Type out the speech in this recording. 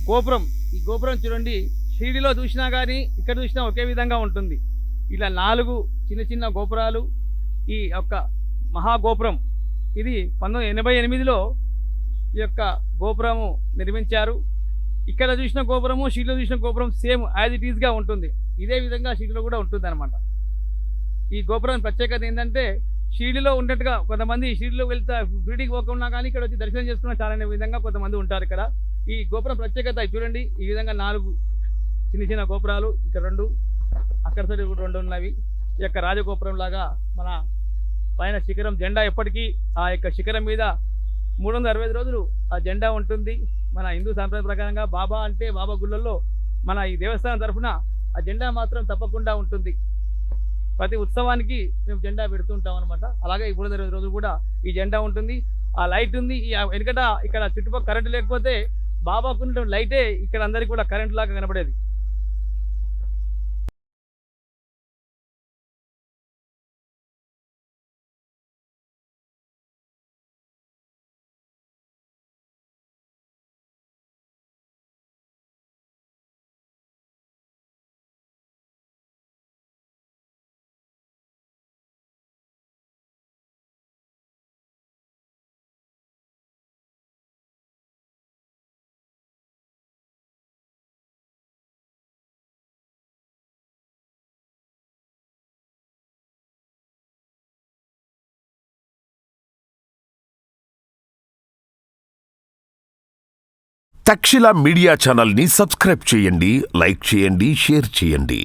గోపురం, ఈ గోపురం చూడండి, షిరిడీలో చూసినా కానీ ఇక్కడ చూసినా ఒకే విధంగా ఉంటుంది. ఇలా 4 చిన్న చిన్న గోపురాలు, ఈ యొక్క మహాగోపురం ఇది 1988లో ఈ యొక్క గోపురము నిర్మించారు. ఇక్కడ చూసిన గోపురము షిరిడీలో చూసిన గోపురం సేమ్ యాజ్ ఇట్ ఈస్గా ఉంటుంది. ఇదే విధంగా షిరిడీలో కూడా ఉంటుంది అనమాట. ఈ గోపురం ప్రత్యేకత ఏంటంటే, షిరిడీలో ఉన్నట్టుగా కొంతమంది షిరిడీలో వెళ్తా షిరిడీకి పోకుండా కానీ ఇక్కడ వచ్చి దర్శనం చేసుకున్న చాలా విధంగా కొంతమంది ఉంటారు ఇక్కడ. ఈ గోపురం ప్రత్యేకత చూడండి, ఈ విధంగా 4 చిన్న చిన్న గోపురాలు, ఇక్కడ 2, అక్కడ సైడ్ కూడా 2 ఉన్నవి. ఈ యొక్క రాజగోపురం లాగా మన పైన శిఖరం జెండా ఎప్పటికీ ఆ యొక్క శిఖరం మీద 365 రోజులు ఆ జెండా ఉంటుంది. మన హిందూ సాంప్రదాయ ప్రకారంగా బాబా అంటే బాబా గుళ్ళల్లో మన ఈ దేవస్థానం తరఫున ఆ జెండా మాత్రం తప్పకుండా ఉంటుంది. ప్రతి ఉత్సవానికి మేము జెండా పెడుతుంటాం అనమాట. అలాగే ఈ 365 రోజులు కూడా ఈ జెండా ఉంటుంది. ఆ లైట్ ఉంది. ఈ వెనుకట ఇక్కడ చుట్టుపక్కల కరెంటు లేకపోతే బాబాకు లైటే ఇక్కడ అందరికీ కూడా కరెంట్ లాగా కనబడేది. తక్షశిల మీడియా ఛానల్ని సబ్స్క్రైబ్ చేయండి, లైక్ చేయండి, షేర్ చేయండి.